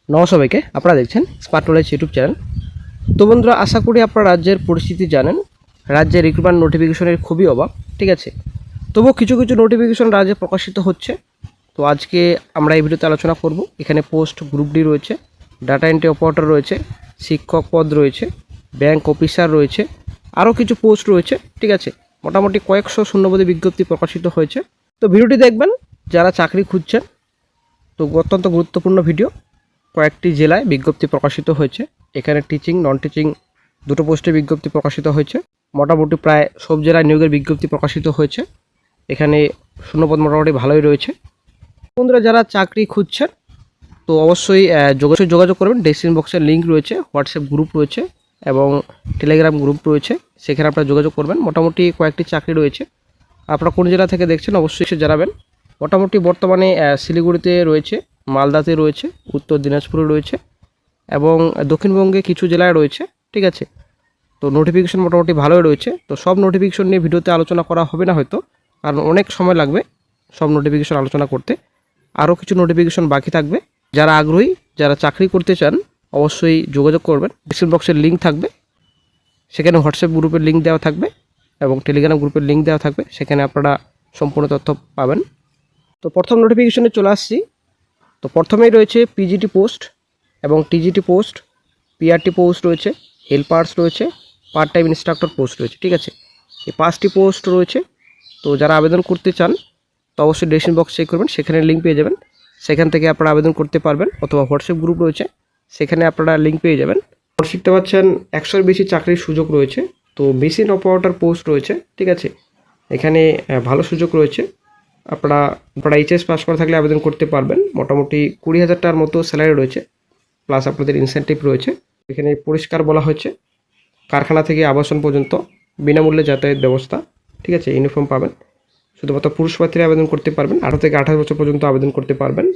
নমস্কার সবাইকে, আপনারা দেখছেন স্মার্ট নলেজ ইউটিউব চ্যানেল। তো বন্ধুরা, আশা করি আপনারা রাজ্যের পরিস্থিতি জানেন। রাজ্যে রিক্রুটমেন্ট নোটিফিকেশনের খুবই অভাব, ঠিক আছে। তবুও কিছু কিছু নোটিফিকেশন রাজ্যে প্রকাশিত হচ্ছে। তো আজকে আমরা এই ভিডিওতে আলোচনা করব। এখানে পোস্ট গ্রুপ ডি রয়েছে, ডাটা এন্ট্রি অপারেটর রয়েছে, শিক্ষক পদ রয়েছে, ব্যাংক অফিসার রয়েছে, আরও কিছু পোস্ট রয়েছে, ঠিক আছে। মোটামুটি কয়েকশো শূন্যপদে বিজ্ঞপ্তি প্রকাশিত হয়েছে। তো ভিডিওটি দেখবেন যারা চাকরি খুঁজছেন। তো অত্যন্ত গুরুত্বপূর্ণ ভিডিও। কয়েকটি জেলায় বিজ্ঞপ্তি প্রকাশিত হয়েছে। এখানে টিচিং নন টিচিং দুটো পোস্টে বিজ্ঞপ্তি প্রকাশিত হয়েছে। মোটামুটি প্রায় সব জেলায় নিয়োগের বিজ্ঞপ্তি প্রকাশিত হয়েছে। এখানে শূন্যপদ মোটামুটি ভালোই রয়েছে। বন্ধুরা, যারা চাকরি খুঁজছেন তো অবশ্যই যোগাযোগ করবেন। ডেসক্রিপশন বক্সের লিঙ্ক রয়েছে, হোয়াটসঅ্যাপ গ্রুপ রয়েছে এবং টেলিগ্রাম গ্রুপ রয়েছে, সেখানে আপনারা যোগাযোগ করবেন। মোটামুটি কয়েকটি চাকরি রয়েছে। আপনারা কোন জেলা থেকে দেখছেন অবশ্যই এসে জানাবেন। মোটামুটি বর্তমানে শিলিগুড়িতে রয়েছে, মালদাতে রয়েছে, উত্তর দিনাজপুরে রয়েছে এবং দক্ষিণবঙ্গে কিছু জেলায় রয়েছে, ঠিক আছে। তো নোটিফিকেশন মোটামুটি ভালোই রয়েছে। তো সব নোটিফিকেশন নিয়ে ভিডিওতে আলোচনা করা হবে না হয়তো, কারণ অনেক সময় লাগবে সব নোটিফিকেশন আলোচনা করতে। আরও কিছু নোটিফিকেশন বাকি থাকবে। যারা আগ্রহী, যারা চাকরি করতে চান অবশ্যই যোগাযোগ করবেন। ডিসক্রিপশন বক্সের লিঙ্ক থাকবে, সেখানে হোয়াটসঅ্যাপ গ্রুপের লিঙ্ক দেওয়া থাকবে এবং টেলিগ্রাম গ্রুপের লিঙ্ক দেওয়া থাকবে, সেখানে আপনারা সম্পূর্ণ তথ্য পাবেন। তো প্রথম নোটিফিকেশনে চলে আসছি। তো প্রথমেই রয়েছে পিজিটি পোস্ট এবং টিজিটি পোস্ট, পিআরটি পোস্ট রয়েছে, হেল্পার্স রয়েছে, পার্ট টাইম ইনস্ট্রাক্টর পোস্ট রয়েছে, ঠিক আছে। এই 5টি পোস্ট রয়েছে। তো যারা আবেদন করতে চান তো অবশ্যই ডেসক্রিপশন বক্স চেক করবেন, সেখানে লিঙ্ক পেয়ে যাবেন। সেখান থেকে আপনারা আবেদন করতে পারবেন, অথবা হোয়াটসঅ্যাপ গ্রুপ রয়েছে, সেখানে আপনারা লিঙ্ক পেয়ে যাবেন। শিখতে পাচ্ছেন 100-এর বেশি চাকরির সুযোগ রয়েছে। তো মেশিন অপারেটর পোস্ট রয়েছে, ঠিক আছে। এখানে ভালো সুযোগ রয়েছে। আপনারা এইচএস পাস করা থাকলে আবেদন করতে পারবেন। মোটামুটি 20,000 টাকার মতো স্যালারি রয়েছে, প্লাস আপনাদের ইনসেন্টিভ রয়েছে। এখানে পরিষ্কার বলা হয়েছে কারখানা থেকে আবাসন পর্যন্ত বিনামূল্যে যাতায়াত ব্যবস্থা, ঠিক আছে। ইউনিফর্ম পাবেন। শুধুমাত্র পুরুষ প্রার্থীরা আবেদন করতে পারবেন। 18 থেকে 28 বছর পর্যন্ত আবেদন করতে পারবেন।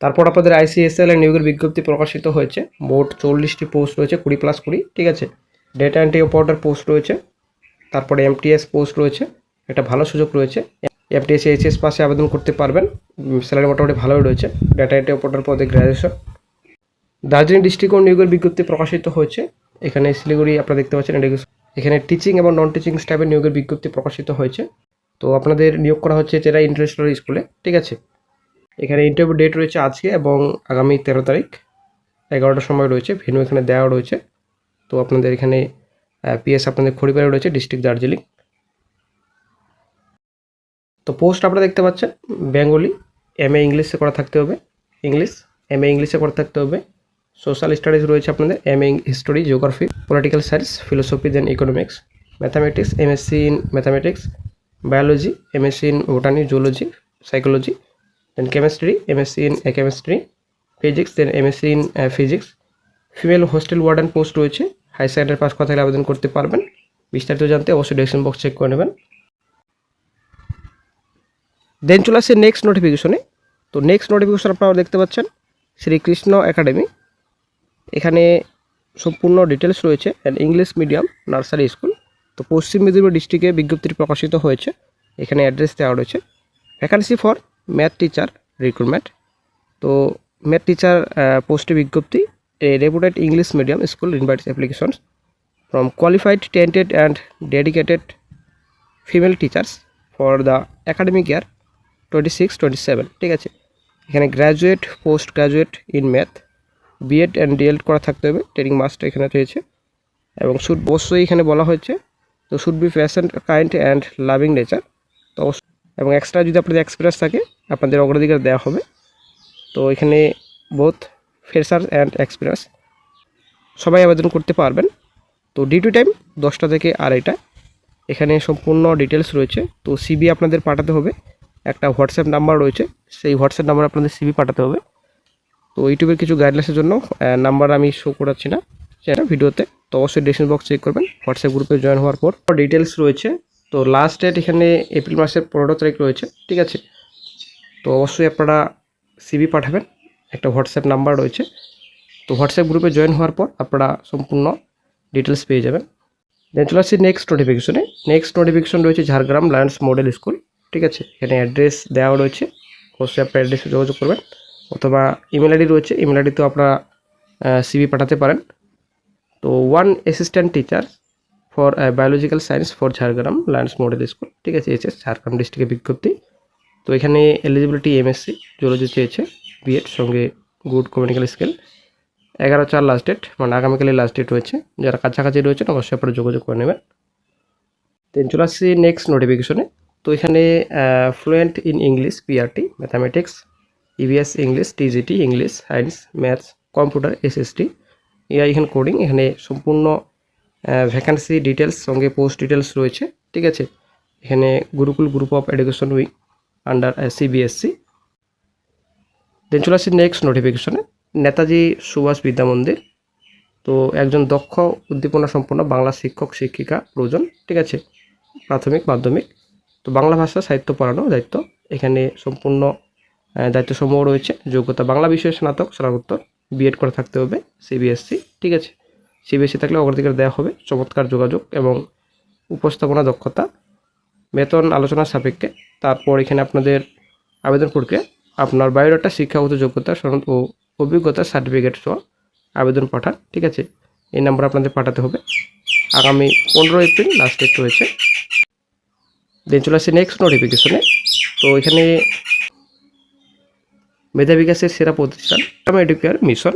তারপর আপনাদের আইসিএসএল এর নিয়োগের বিজ্ঞপ্তি প্রকাশিত হয়েছে। মোট 40টি পোস্ট রয়েছে, 20+20, ঠিক আছে। ডেটা এন্ট্রি অপারেটর পোস্ট রয়েছে, তারপরে এমটিএস পোস্ট রয়েছে, একটা ভালো সুযোগ রয়েছে। এমটিএস এইচএস পাশে আবেদন করতে পারবেন। স্যালারি মোটামুটি ভালোই রয়েছে। ডেটা এন্ট্রি অপারেটর পদে গ্র্যাজুয়েশন। দার্জিলিং ডিস্ট্রিক্ট নিয়োগের বিজ্ঞপ্তি প্রকাশিত হয়েছে। এখানে শিলিগুড়ি আপনারা দেখতে পাচ্ছেন। এখানে টিচিং এবং নন টিচিং স্টাফের নিয়োগের বিজ্ঞপ্তি প্রকাশিত হয়েছে। তো আপনাদের নিয়োগ করা হচ্ছে চেরা ইন্টারন্যাশনাল স্কুলে, ঠিক আছে। এখানে ইন্টারভিউ ডেট রয়েছে আজকে এবং আগামী 13 তারিখ 11টার সময় রয়েছে। ভেন্যু এখানে দেওয়া রয়েছে। তো আপনাদের এখানে পিএস আপনাদের খড়িবাড়ি রয়েছে, ডিস্ট্রিক্ট দার্জিলিং। তো পোস্ট আপনারা দেখতে পাচ্ছেন বেঙ্গলি, এমএ ইংলিশে করা থাকতে হবে, ইংলিশ এমএ ইংলিশে করা থাকতে হবে। সোশ্যাল স্টাডিজ রয়েছে আপনাদের, MA history, geography, political science, philosophy, then economics, mathematics, MSc in mathematics, biology, MSc in botany, zoology, psychology, then chemistry, MSc in chemistry, physics, then MSc in physics. Female hostel warden post রয়েছে। High secondary pass করা থাকলে আবেদন করতে পারবেন। বিস্তারিত জানতে অবশ্যই description box check করে নেবেন। দেন চলে আসছে নেক্সট নোটিফিকেশনে। তো নেক্সট নোটিফিকেশন আপনারা দেখতে পাচ্ছেন শ্রীকৃষ্ণ একাডেমি। এখানে সম্পূর্ণ ডিটেলস রয়েছে। And English medium nursery school. তো পশ্চিম মেদিনীপুর ডিস্ট্রিক্টে বিজ্ঞপ্তিটি প্রকাশিত হয়েছে। এখানে অ্যাড্রেস দেওয়া রয়েছে। Vacancy for math teacher recruitment. তো ম্যাথ টিচার পোস্টে বিজ্ঞপ্তি। A reputed English medium school invites applications from qualified talented and dedicated female teachers for the academic year 26-27, ঠিক আছে। এখানে graduate, post graduate in math, BEd and DElEd করা থাকতে হবে। Training must এখানে রয়েছে এবং অবশ্যই এখানে বলা হয়েছে তো should be passion kind and loving nature. তো অবশ্যই এবং এক্সট্রা যদি আপনাদের এক্সপিরিয়েন্স থাকে আপনাদের অগ্রাধিকার দেওয়া হবে। তো এখানে বোথ ফ্রেশার অ্যান্ড এক্সপিরিয়েন্স সবাই আবেদন করতে পারবেন। তো ডিউটি টাইম 10টা থেকে 2:30। এখানে সম্পূর্ণ ডিটেলস রয়েছে। তো সিবি আপনাদের পাঠাতে হবে। একটা হোয়াটসঅ্যাপ নাম্বার রয়েছে, সেই হোয়াটসঅ্যাপ নাম্বার আপনাদের সিবি পাঠাতে হবে। তো ইউটিউবের কিছু গাইডলাইন্সের জন্য নাম্বার আমি শো করাচ্ছি না সেটা ভিডিওতে। তো অবশ্যই ডেসক্রিপশন বক্স চেক করবেন হোয়াটসঅ্যাপ গ্রুপে জয়েন হওয়ার পর ডিটেলস রয়েছে। তো লাস্ট ডেট এখানে এপ্রিল মাসের 15 তারিখ রয়েছে, ঠিক আছে। তো অবশ্যই আপনারা সিবি পাঠাবেন। একটা হোয়াটসঅ্যাপ নাম্বার রয়েছে। তো হোয়াটসঅ্যাপ গ্রুপে জয়েন হওয়ার পর আপনারা সম্পূর্ণ ডিটেলস পেয়ে যাবেন। দেন চলে আসছি নেক্সট নোটিফিকেশনে। নেক্সট নোটিফিকেশন রয়েছে ঝাড়গ্রাম লায়ন্স মডেল স্কুল, ঠিক আছে। এখানে অ্যাড্রেস দেওয়া রয়েছে, অবশ্যই আপনার অ্যাড্রেসে যোগাযোগ করবেন। অথবা ইমেল আইডি রয়েছে, ইমেল আইডিতেও আপনারা সিভি পাঠাতে পারেন। তো one assistant teacher for biological science for Jhargram lions model school, ঠিক আছে, এইচএস ঝাড়গ্রাম ডিস্ট্রিক্টের বিজ্ঞপ্তি। তো এখানে এলিজিবিলিটি এমএসসি জুলজি চেয়েছে, বিএড সঙ্গে good communication skill. 11/4 last date, মানে আগামীকালের লাস্ট ডেট রয়েছে। যারা কাছাকাছি রয়েছেন অবশ্যই আপনারা যোগাযোগ করে নেবেন। দেন চলে আসছি নেক্সট নোটিফিকেশনে। তো এখানে fluent in English PRT, mathematics, EVS English, TGT English, science, maths, computer, SST, AI এখানে কোডিং, এখানে সম্পূর্ণ ভ্যাকান্সি ডিটেলস সঙ্গে পোস্ট ডিটেলস রয়েছে, ঠিক আছে। এখানে Gurukul group of education wing under CBSE. Then চলে আসছি নেক্সট নোটিফিকেশনে, নেতাজি সুভাষ বিদ্যা মন্দির। তো একজন দক্ষ উদ্দীপনা সম্পন্ন বাংলা শিক্ষক শিক্ষিকা প্রয়োজন, ঠিক আছে, প্রাথমিক মাধ্যমিক। তো বাংলা ভাষা সাহিত্য পড়ানো দায়িত্ব, এখানে সম্পূর্ণ দায়িত্বসমূহ রয়েছে। যোগ্যতা বাংলা বিষয়ে স্নাতক স্নাতকোত্তর, বিএড করে থাকতে হবে, সিবিএসসি, ঠিক আছে। সিবিএসসি থাকলে অগ্রাধিকার দেওয়া হবে। চমৎকার যোগাযোগ এবং উপস্থাপনা দক্ষতা, বেতন আলোচনার সাপেক্ষে। তারপর এখানে আপনাদের আবেদন প্রক্রিয়া, আপনার বায়োডাটা, শিক্ষাগত যোগ্যতা, সনদ ও অভিজ্ঞতা সার্টিফিকেট সহ আবেদন পাঠান, ঠিক আছে। এই নাম্বার আপনাদের পাঠাতে হবে। আগামী 15 এপ্রিল লাস্ট ডেট রয়েছে। দেন চলে আসছে নেক্সট নোটিফিকেশনে। তো এখানে মেধা বিকাশের সেরা প্রতিষ্ঠান এডুকেয়ার মিশন।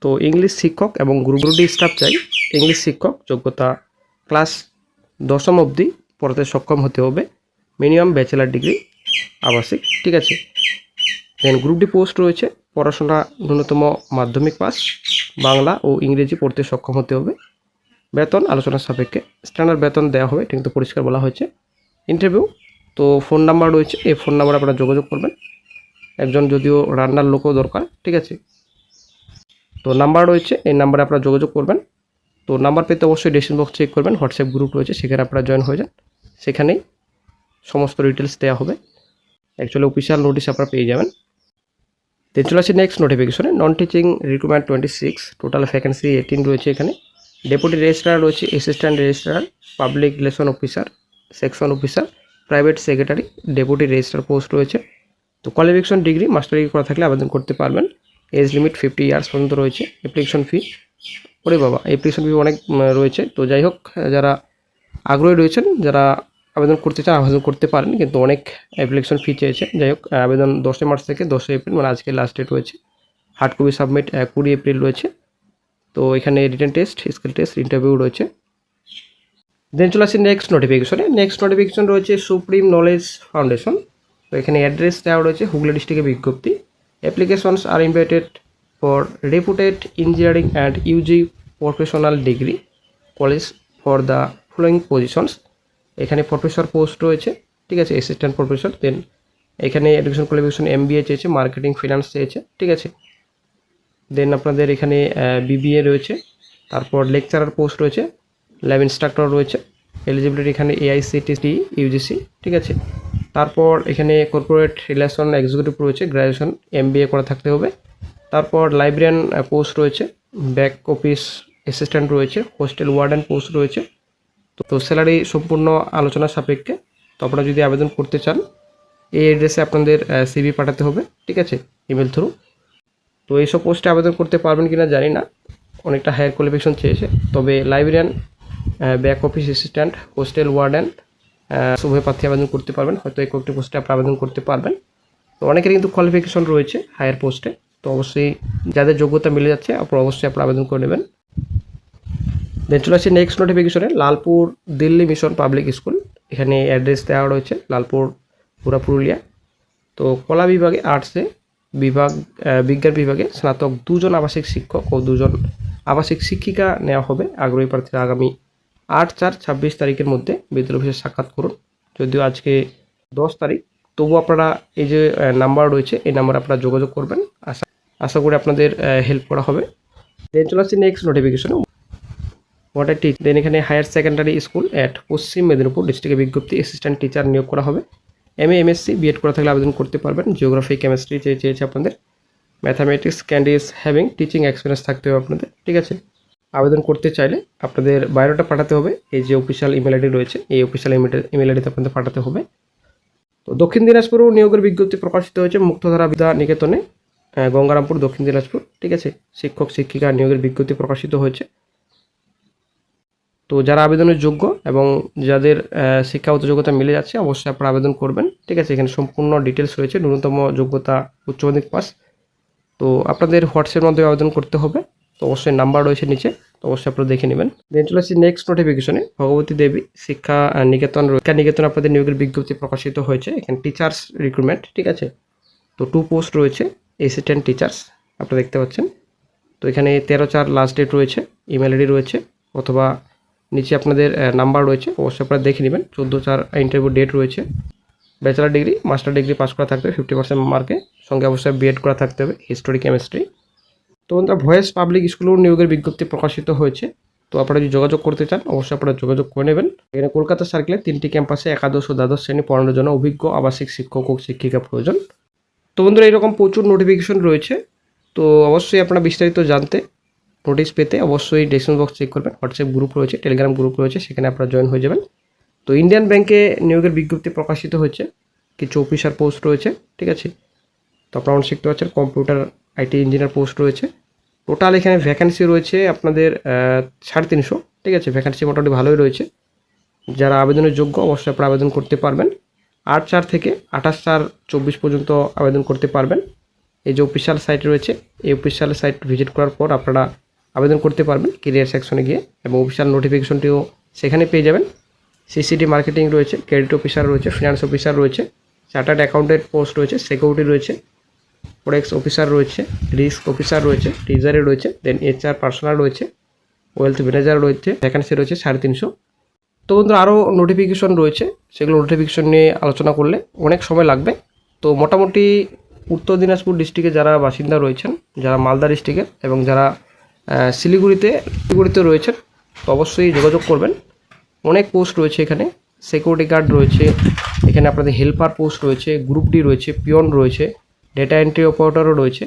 তো ইংলিশ শিক্ষক এবং গ্রুপ ডি স্টাফ চাই। ইংলিশ শিক্ষক যোগ্যতা ক্লাস 10ম অবধি পড়াতে সক্ষম হতে হবে, মিনিমাম ব্যাচেলার ডিগ্রি আবাসিক, ঠিক আছে। দেন গ্রুপ ডি পোস্ট রয়েছে, পড়াশোনা ন্যূনতম মাধ্যমিক পাস, বাংলা ও ইংরেজি পড়তে সক্ষম হতে হবে। বেতন আলোচনার সাপেক্ষে, স্ট্যান্ডার্ড বেতন দেওয়া হবে, কিন্তু পরিষ্কার বলা হয়েছে। ইন্টারভিউ, তো ফোন নাম্বার রয়েছে, এই ফোন নাম্বারে আপনারা যোগাযোগ করবেন। একজন যদিও রান্নার লোকও দরকার, ঠিক আছে। তো নাম্বার রয়েছে, এই নাম্বারে আপনারা যোগাযোগ করবেন। তো নাম্বার পেতে অবশ্যই ডেসক্রিপশন বক্স চেক করবেন, হোয়াটসঅ্যাপ গ্রুপ রয়েছে, সেখানে আপনারা জয়েন হয়ে যান, সেখানেই সমস্ত ডিটেলস দেওয়া হবে। অ্যাকচুয়ালি অফিসিয়াল নোটিশ আপনারা পেয়ে যাবেন। তো চলে আসছে নেক্সট নোটিফিকেশনে, non teaching recruitment 26, total vacancy 18 রয়েছে। এখানে ডেপুটি রেজিস্ট্রার রয়েছে, assistant registrar, public relation officer, section officer, private secretary, deputy registrar post রয়েছে। তো কোয়ালিফিকেশন ডিগ্রি মাস্টার ডিগ্রি করা থাকলে আবেদন করতে পারবেন। এজ লিমিট 50 ইয়ার্স পর্যন্ত রয়েছে। অ্যাপ্লিকেশন ফি, ওরে বাবা, অ্যাপ্লিকেশন ফি অনেক রয়েছে। তো যাই হোক, যারা আগ্রহী রয়েছেন, যারা আবেদন করতে চান আবেদন করতে পারেন, কিন্তু অনেক অ্যাপ্লিকেশন ফি চেয়েছে। যাই হোক, আবেদন 10 মার্চ থেকে 10 এপ্রিল, মানে আজকে লাস্ট ডেট রয়েছে। হার্ড কপি সাবমিট 20 এপ্রিল রয়েছে। তো এখানে written test, skill test, interview রয়েছে। দেন চলে আসছি নেক্সট নোটিফিকেশনে। নেক্সট নোটিফিকেশন রয়েছে সুপ্রিম নলেজ ফাউন্ডেশন। তো এখানে অ্যাড্রেস দেওয়া রয়েছে হুগলি ডিস্ট্রিক্টের বিজ্ঞপ্তি। Applications are invited for reputed engineering and UG professional degree college for the following positions. এখানে প্রফেসর পোস্ট রয়েছে, ঠিক আছে, অ্যাসিস্ট্যান্ট প্রফেসর। দেন এখানে এডুকেশন কোয়ালিফিকেশন MBA চেয়েছে, মার্কেটিং ফিনান্স চেয়েছে, ঠিক আছে। দেন আপনাদের এখানে BBA রয়েছে। তারপর লেকচারার পোস্ট রয়েছে, ল্যাব ইনস্ট্রাক্টর রয়েছে। এলিজিবিলিটি এখানে AICTE UGC, ঠিক আছে। তারপর এখানে কর্পোরেট রিলেশন এক্সিকিউটিভ রয়েছে, গ্র্যাজুয়েশন MBA করা থাকতে হবে। তারপর লাইব্রেরিয়ান পোস্ট রয়েছে, ব্যাক অফিস অ্যাসিস্ট্যান্ট রয়েছে, হোস্টেল ওয়ার্ডেন পোস্ট রয়েছে। তো স্যালারি সম্পূর্ণ আলোচনা সাপেক্ষে। তো আপনারা যদি আবেদন করতে চান, এই অ্যাড্রেসে আপনাদের CV পাঠাতে হবে, ঠিক আছে, ইমেল থ্রু। তো এইসব পোস্টে আবেদন করতে পারবেন কিনা জানি না, অনেকটা হায়ার কোয়ালিফিকেশন চেয়েছে। তবে librarian, back office assistant, hostel warden উভয় প্রার্থী আবেদন করতে পারবেন। হয়তো এই কয়েকটি পোস্টে আপনি আবেদন করতে পারবেন। তো অনেকের কিন্তু কোয়ালিফিকেশন রয়েছে হায়ার পোস্টে। তো অবশ্যই যাদের যোগ্যতা মিলে যাচ্ছে আপনারা অবশ্যই আপনারা আবেদন করে নেবেন। দেন চলে আসছি নেক্সট নোটিফিকেশনে, Lalpur Delhi mission public school. এখানে অ্যাড্রেস দেওয়া রয়েছে, লালপুর পুরুলিয়া। তো কলা বিভাগে, আর্টসে বিভাগ, বিজ্ঞান বিভাগে স্নাতক 2 জন আবাসিক শিক্ষক ও 2 জন আবাসিক শিক্ষিকা নেওয়া হবে। আগ্রহী প্রার্থীরা আগামী 8/4/26 তারিখের মধ্যে বিদ্যালয় অফিসে সাক্ষাৎ করুন। যদিও আজকে 10 তারিখ, তবু আপনারা এই যে নাম্বার রয়েছে, এই নাম্বারে আপনারা যোগাযোগ করবেন। আশা করি আপনাদের হেল্প করা হবে। দেন চলে আসছি নেক্সট নোটিফিকেশনে, হোয়াট টিচ। দেন এখানে হায়ার সেকেন্ডারি স্কুল অ্যাট পশ্চিম মেদিনীপুর ডিস্ট্রিক্টের বিজ্ঞপ্তি, অ্যাসিস্ট্যান্ট টিচার নিয়োগ করা হবে। MA MSc BEd করা থাকলে আবেদন করতে পারবেন। জিওগ্রাফি কেমিস্ট্রি চেয়েছে আপনাদের। Mathematics candidates having teaching experience থাকতে হবে আপনাদের, ঠিক আছে। আবেদন করতে চাইলে আপনাদের বায়োডাটা পাঠাতে হবে। এই যে অফিসিয়াল ইমেল আইডি রয়েছে, এই অফিসিয়াল ইমেল আইডিতে আপনাদের পাঠাতে হবে। তো দক্ষিণ দিনাজপুরেও নিয়োগের বিজ্ঞপ্তি প্রকাশিত হয়েছে মুক্তধারা বিদ্যা নিকেতনে, গঙ্গারামপুর, দক্ষিণ দিনাজপুর। ঠিক আছে, শিক্ষক শিক্ষিকা নিয়োগের বিজ্ঞপ্তি প্রকাশিত হয়েছে। তো যারা আবেদনের যোগ্য এবং যাদের শিক্ষাগত যোগ্যতা মিলে যাচ্ছে অবশ্যই আপনারা আবেদন করবেন। ঠিক আছে, এখানে সম্পূর্ণ ডিটেলস রয়েছে। ন্যূনতম যোগ্যতা উচ্চ মাধ্যমিক পাস। তো আপনাদের হোয়াটসঅ্যাপের মাধ্যমে আবেদন করতে হবে। তো অবশ্যই নাম্বার রয়েছে নিচে, তো অবশ্যই আপনারা দেখে নেবেন। দেন চলে আসছি নেক্সট নোটিফিকেশনে। ভগবতী দেবী শিক্ষা নিকেতন আপনাদের নিয়োগের বিজ্ঞপ্তি প্রকাশিত হয়েছে। এখানে টিচার্স রিক্রুটমেন্ট। ঠিক আছে, তো 2 পোস্ট রয়েছে, অ্যাসিস্ট্যান্ট টিচার্স আপনারা দেখতে পাচ্ছেন। তো এখানে 13/4 লাস্ট ডেট রয়েছে, ইমেল আইডি রয়েছে, অথবা নিচে আপনাদের নাম্বার রয়েছে, অবশ্যই আপনারা দেখে নেবেন। 14/4 ইন্টারভিউ ডেট রয়েছে। Bachelor degree, master degree pass করা থাকতে হবে 50% মার্কে, সঙ্গে অবশ্যই বিএড করা থাকতে হবে, হিস্টোরি, কেমিস্ট্রি। তো বন্ধুরা, ভয়েস পাবলিক স্কুলেও নিয়োগের বিজ্ঞপ্তি প্রকাশিত হয়েছে। তো আপনারা যদি যোগাযোগ করতে চান অবশ্যই আপনারা যোগাযোগ করে নেবেন। এখানে কলকাতা সার্কেলে 3টি ক্যাম্পাসে একাদশ ও দ্বাদশ শ্রেণী পড়ানোর জন্য অভিজ্ঞ আবাসিক শিক্ষক ও শিক্ষিকা প্রয়োজন। তো বন্ধুরা, এরকম প্রচুর নোটিফিকেশন রয়েছে। তো অবশ্যই আপনারা বিস্তারিত জানতে, নোটিশ পেতে অবশ্যই ডেসক্রিপশন বক্স চেক করবেন। হোয়াটসঅ্যাপ গ্রুপ রয়েছে, টেলিগ্রাম গ্রুপ রয়েছে, সেখানে আপনারা জয়েন হয়ে যাবেন। তো ইন্ডিয়ান ব্যাংকে নিয়োগের বিজ্ঞপ্তি প্রকাশিত হয়েছে, কিছু অফিসার পোস্ট রয়েছে। ঠিক আছে, তো আপনারা শিখতে পারছেন কম্পিউটার আইটি ইঞ্জিনিয়ার পোস্ট রয়েছে। টোটাল এখানে ভ্যাকেন্সি রয়েছে আপনাদের 350। ঠিক আছে, ভ্যাকেন্সি মোটামুটি ভালোই রয়েছে। যারা আবেদনের যোগ্য অবশ্যই আপনারা আবেদন করতে পারবেন। 8/4 থেকে 28/4/24 পর্যন্ত আবেদন করতে পারবেন। এই যে অফিসিয়াল সাইট রয়েছে, এই অফিসিয়াল সাইট ভিজিট করার পর আপনারা আবেদন করতে পারবেন কেরিয়ার সেকশনে গিয়ে, এবং অফিসিয়াল নোটিফিকেশনটিও সেখানে পেয়ে যাবেন। সিসিডি মার্কেটিং রয়েছে, ক্রেডিট অফিসার রয়েছে, ফিনান্স অফিসার রয়েছে, চার্টার্ড অ্যাকাউন্টেন্ট পোস্ট রয়েছে, সিকিউরিটি রয়েছে, ফরেক্স অফিসার রয়েছে, রিস্ক অফিসার রয়েছে, ট্রেজারি রয়েছে, দেন HR পার্সোনাল রয়েছে, ওয়েলথ ম্যানেজার রয়েছে, ভ্যাকেন্সি রয়েছে 350। তো বন্ধুরা, আরও নোটিফিকেশন রয়েছে, সেগুলো নোটিফিকেশন নিয়ে আলোচনা করলে অনেক সময় লাগবে। তো মোটামুটি উত্তর দিনাজপুর ডিস্ট্রিক্টে যারা বাসিন্দা রয়েছেন, যারা মালদা ডিস্ট্রিক্টের এবং যারা শিলিগুড়িতে রয়েছেন, তো অবশ্যই যোগাযোগ করবেন। অনেক পোস্ট রয়েছে এখানে, সিকিউরিটি গার্ড রয়েছে, এখানে আপনাদের হেল্পার পোস্ট রয়েছে, গ্রুপ ডি রয়েছে, পিয়ন রয়েছে, ডেটা এন্ট্রি অপারেটরও রয়েছে।